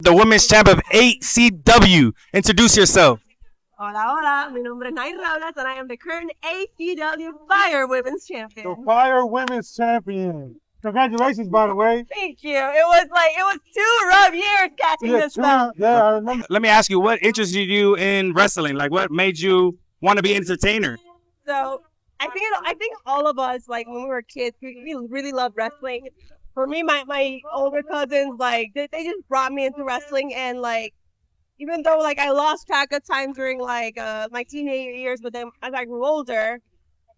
The women's champ of ACW. Introduce yourself. Hola, hola. Mi nombre es Nahir Robles, and I am the current ACW Fire Women's Champion. The Fire Women's Champion. Congratulations, by the way. Thank you. It was 2 rough years catching this belt. Yeah, I remember. Let me ask you, what interested you in wrestling? Like, what made you want to be an entertainer? So I think all of us, like when we were kids, we really loved wrestling. For me, my older cousins, like they just brought me into wrestling, and like even though like I lost track of time during like my teenage years, but then as I grew older,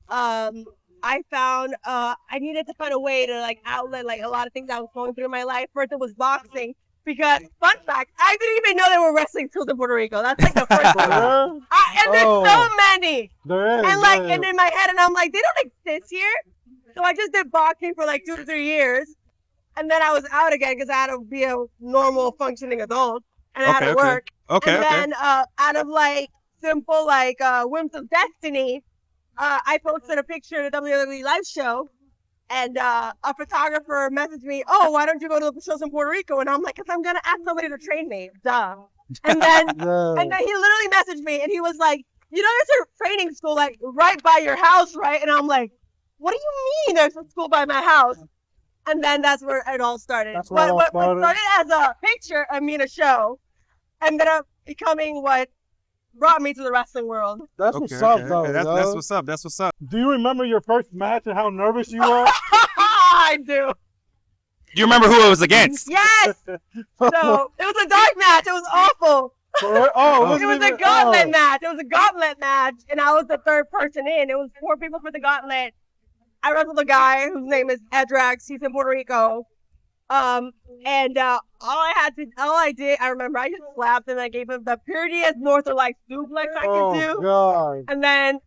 I found I needed to find a way to like outlet like a lot of things I was going through in my life. First, it was boxing. Because, fun fact, I didn't even know there were wrestling schools in Puerto Rico. That's like the first one. And there's so many. There is. And in my head, and I'm like, they don't exist here. So I just did boxing for like 2 to 3 years. And then I was out again because I had to be a normal functioning adult. And I had to work. And then out of like simple like whims of destiny, I posted a picture at a WWE live show. And a photographer messaged me, "Oh, why don't you go to the shows in Puerto Rico?" And I'm like, "Cause I'm gonna ask somebody to train me, duh." And then he literally messaged me, and he was like, "You know, there's a training school like right by your house, right?" And I'm like, "What do you mean there's a school by my house?" And then that's where it all started. That's where what started as a picture of me in a show, ended up becoming what brought me to the wrestling world. That's what's up, though. That's what's up. That's what's up. Do you remember your first match and how nervous you were? I do. Do you remember who it was against? Yes. So it was a dark match. It was awful. It was a gauntlet match. It was a gauntlet match, and I was the third person in. It was 4 people for the gauntlet. I wrestled a guy whose name is Edrax. He's in Puerto Rico. And all I did, I remember I just slapped him. I gave him the purest Northern Lights suplex I could do. God. And then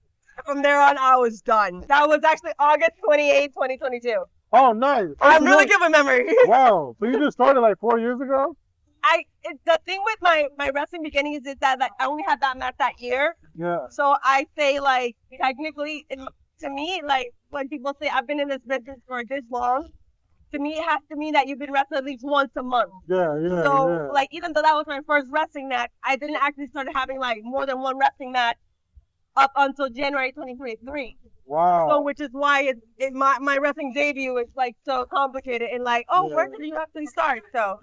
from there on, I was done. That was actually August 28, 2022. Oh, nice. I'm really good with memory. Wow. So you just started like 4 years ago? The thing with my wrestling beginnings is that like I only had that match that year. Yeah. So I say like technically, to me, like when people say I've been in this business for this long, to me, it has to mean that you've been wrestling at least once a month. Yeah. So, like, even though that was my first wrestling match, I didn't actually start having, like, more than one wrestling match up until January 2023. Wow. So, which is why my wrestling debut is, like, so complicated. And, like, where did you actually start? So,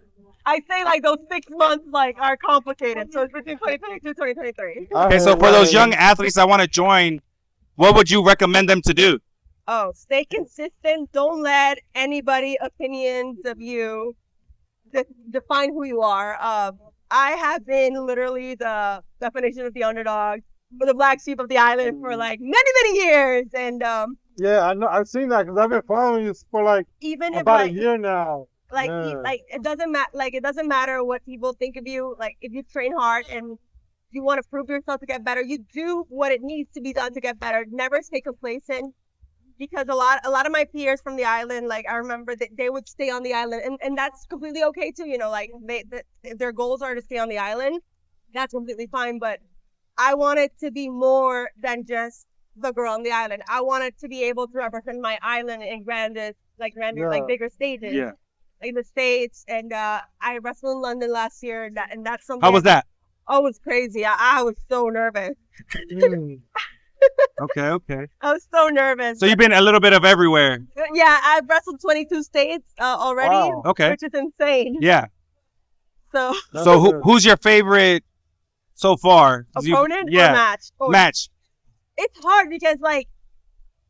I say, like, those 6 months, like, are complicated. So, it's between 2022 and 2023. Okay, so for those young athletes that want to join, what would you recommend them to do? Oh, stay consistent. Don't let anybody opinions of you define who you are. I have been literally the definition of the underdog, or the black sheep of the island for like many years. And yeah, I know. I've seen that because I've been following you for like even about like, a year now. Like, it doesn't matter. Like, it doesn't matter what people think of you. Like, if you train hard and you want to prove yourself to get better, you do what it needs to be done to get better. Never stay complacent. Because a lot of my peers from the island, like I remember that they would stay on the island, and that's completely okay too. You know, like if their goals are to stay on the island, that's completely fine. But I wanted to be more than just the girl on the island. I wanted to be able to represent my island in grander, like bigger stages, like the States. And I wrestled in London last year, and that's something. How was that? Oh, it was crazy. I was so nervous. Okay. I was so nervous. So you've been a little bit of everywhere. Yeah, I've wrestled 22 states already. Wow. Okay. Which is insane. Yeah. So who's your favorite so far? Opponent or match? Match. It's hard because like.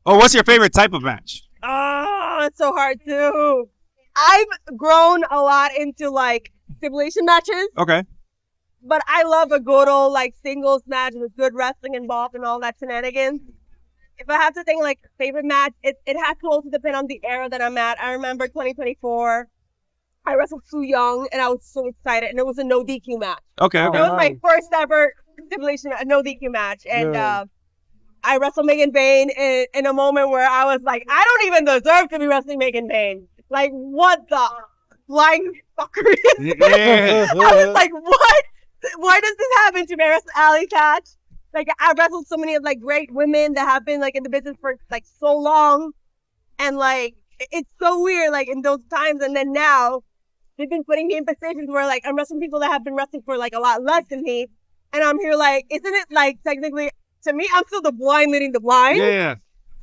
Oh, what's your favorite type of match? Oh, it's so hard too. I've grown a lot into like stipulation matches. Okay. But I love a good old like singles match with good wrestling involved and all that shenanigans. If I have to think like favorite match, it has to also depend on the era that I'm at. I remember 2024, I wrestled Su Young and I was so excited, and it was a no DQ match. Okay. It was my first ever stipulation, a no DQ match, and I wrestled Megan Bayne in a moment where I was like, I don't even deserve to be wrestling Megan Bayne. Like, what the flying fuckery? I was like, what? Why does this happen to me? I wrestled Allie Katch. Like, I wrestled so many of like great women that have been like in the business for like so long, and like it's so weird like in those times. And then now they've been putting me in positions where like I'm wrestling people that have been wrestling for like a lot less than me, and I'm here like, isn't it like technically to me I'm still the blind leading the blind? Yeah.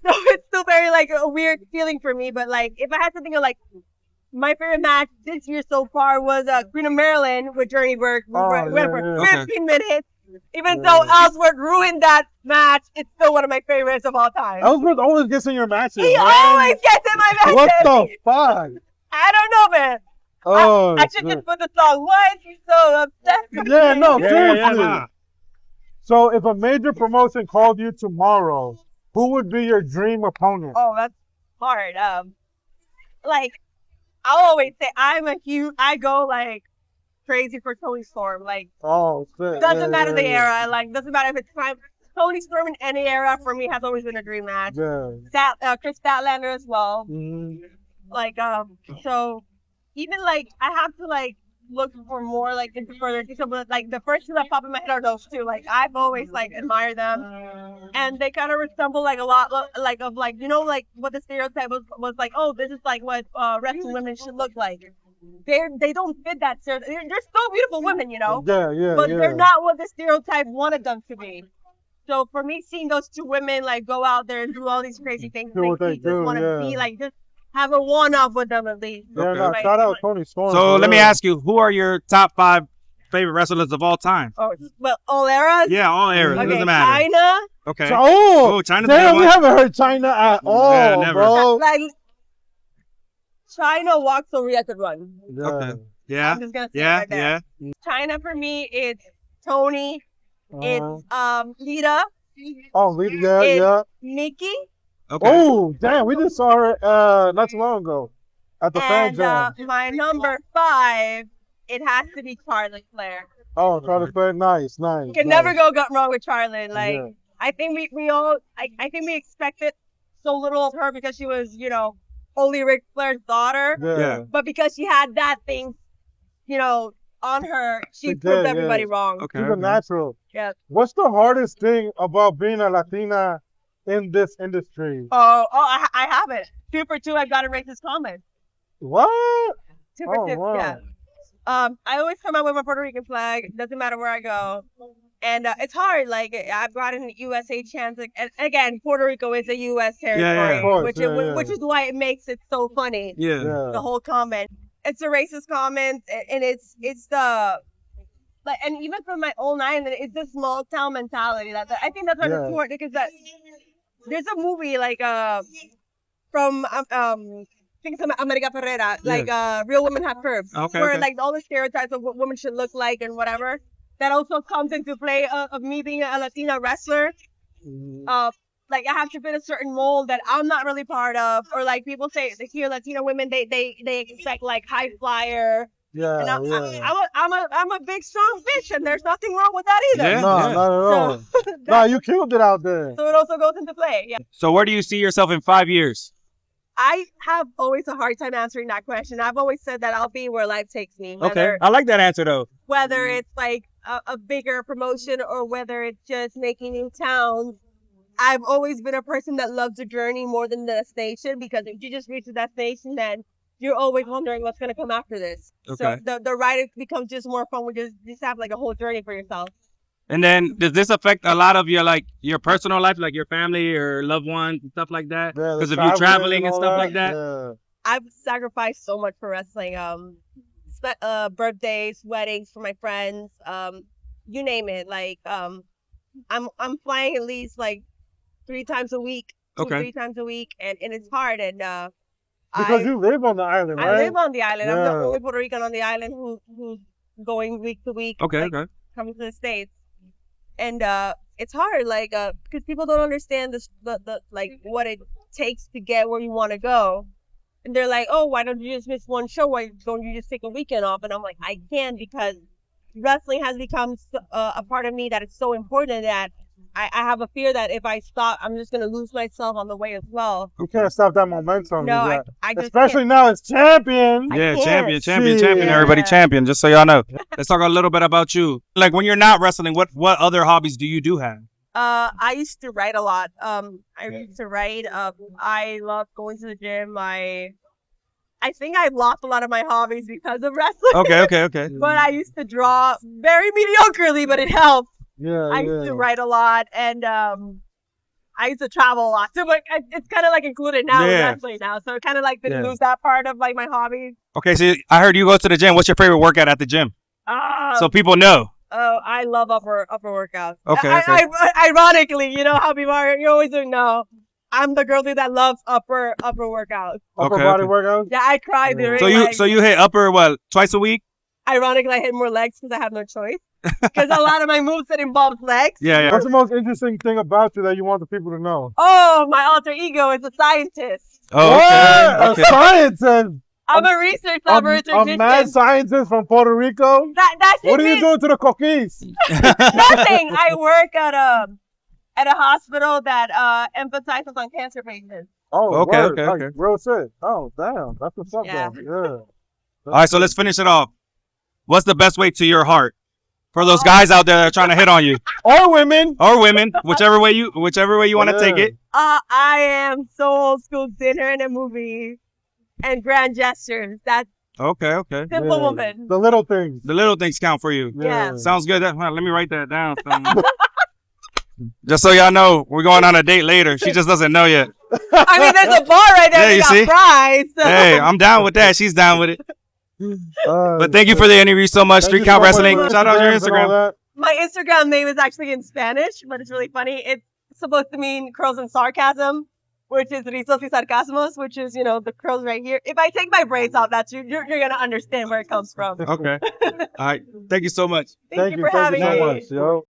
So it's still very like a weird feeling for me. But like if I had to think of like my favorite match this year so far was Queen of Maryland with Journey Burke. We went for 15 minutes. Even though Ellsworth ruined that match, it's still one of my favorites of all time. Ellsworth always gets in your matches. He always gets in my matches. What the fuck? I don't know, man. Oh, I should just put the song. Why is he so upset? Yeah, no, seriously. Nah. So if a major promotion called you tomorrow, who would be your dream opponent? Oh, that's hard. Like I'll always say I go like crazy for Toni Storm. Like, Shit. Doesn't matter the era. Like, doesn't matter if it's time. Toni Storm in any era for me has always been a dream match. Yeah. Chris Statlander as well. Mm-hmm. Like, so even like I have to like look for more like into further detail. But like the first two that pop in my head are those two. Like I've always like admired them, and they kind of resemble like a lot like of like, you know, like what the stereotype was like. Oh, this is like what wrestling women should look like. They don't fit that stereotype. They're still beautiful women, you know. Yeah. But they're not what the stereotype wanted them to be. So for me, seeing those two women like go out there and do all these crazy things, Do what like, they just do, want to be like just have a one-off with them at least. Yeah, no, shout out Toni Storm. So let me ask you, who are your top 5 favorite wrestlers of all time? Oh, well, all eras? Yeah, all eras. Okay, It doesn't matter. China. Okay. Oh, China's damn, we haven't heard China at all, Yeah, never. bro. Like, China walks so Rhea could run. Yeah. Okay. Yeah. I'm just gonna say it right there. China for me, it's Tony. It's Lita. Oh, Lita, It's Nikki. Okay. Oh, damn, we just saw her not too long ago at the fan jam. My number 5, it has to be Charlotte Flair. Oh, Charlotte Flair, nice. You can never go wrong with Charlotte. Like, I think we all, I think we expected so little of her because she was, you know, only Ric Flair's daughter. Yeah. But because she had that thing, you know, on her, she proved everybody wrong. Okay. She's a natural. Yeah. What's the hardest thing about being a Latina in this industry? I have it. 2 for 2, I've got a racist comment. What? 2 for 2, wow. yeah. I always come out with my Puerto Rican flag. Doesn't matter where I go. And it's hard. Like, I've gotten a USA chance. Like, and again, Puerto Rico is a U.S. territory, which is why it makes it so funny. Yeah. The whole comment. It's a racist comment, and it's the like, and even from my own island, it's the small town mentality. That I think that's why it's important, because that there's a movie like from I think it's America Ferrera, like Real Women Have Curves, where like all the stereotypes of what women should look like and whatever, that also comes into play of me being a Latina wrestler. Like I have to fit a certain mold that I'm not really part of, or like people say they hear Latina women, they expect like high flyer. Yeah, and I'm a big strong bitch, and there's nothing wrong with that either. No, not at all. No, you killed it out there. So it also goes into play. Yeah. So where do you see yourself in 5 years? I have always a hard time answering that question. I've always said that I'll be where life takes me. Okay, I like that answer though. Whether it's like a bigger promotion or whether it's just making new towns. I've always been a person that loves the journey more than the destination, because if you just reach the destination, then you're always wondering what's going to come after this. Okay. So the ride becomes just more fun when you just have like a whole journey for yourself. And then does this affect a lot of your personal life, like your family or loved ones and stuff like that? Because if you're traveling and stuff like that? Yeah. I've sacrificed so much for wrestling. Birthdays, weddings for my friends, you name it. Like I'm flying at least like 3 times a week, 3 times a week, and it's hard. And because you live on the island, right? I live on the island. I'm the only Puerto Rican on the island who's going week to week. Okay. Coming to the States, and it's hard, like because people don't understand the like what it takes to get where you want to go, and they're like, oh, why don't you just miss one show? Why don't you just take a weekend off? And I'm like, I can, because wrestling has become a part of me that is so important that I have a fear that if I stop, I'm just going to lose myself on the way as well. You can't stop that momentum. No, I just especially can't. now it's champion. Yeah, champion, Yeah. everybody champion, just so y'all know. Let's talk a little bit about you. Like when you're not wrestling, what other hobbies do you have? I used to write a lot. I used to write. I love going to the gym. I think I've lost a lot of my hobbies because of wrestling. Okay. But I used to draw very mediocrely, but it helped. Yeah, I used to write a lot, and I used to travel a lot. So like, it's kind of like included now in wrestling now. So it kind of like didn't lose that part of like my hobbies. Okay, so I heard you go to the gym. What's your favorite workout at the gym? So people know. Oh, I love upper workouts. Okay. Ironically, you know how people are. You always don't know. I'm the girl that loves upper workouts. Upper body workouts? Yeah, I cry during. So you hit upper twice a week? Ironically, I hit more legs because I have no choice. Because a lot of my moves that involves legs. Yeah. What's the most interesting thing about you that you want the people to know? Oh, my alter ego is a scientist. Oh, okay. A scientist. I'm a research laboratory A mad scientist from Puerto Rico. That's what are you doing to the cookies? Nothing. I work at a hospital that emphasizes on cancer patients. Oh, okay. Like, real shit. Oh, damn. That's what's up, though. Yeah. All right, so let's finish it off. What's the best way to your heart for those guys out there that are trying to hit on you, or women, whichever way you want to take it? I am so old school. Dinner and a movie, and grand gestures. That's okay. Simple woman. The little things. The little things count for you. Yeah. Sounds good. Let me write that down. Just so y'all know, we're going on a date later. She just doesn't know yet. I mean, there's a bar right there. Yeah, you see? Fries. So. Hey, I'm down with that. She's down with it. But thank you for the interview so much. Street Count Wrestling. Shout out your Instagram. My Instagram name is actually in Spanish, but it's really funny. It's supposed to mean curls and sarcasm, which is rizos y sarcasmos, which is, the curls right here. If I take my braids off, you're going to understand where it comes from. Okay. All right. Thank you so much. Thank you for having me. So much, yo.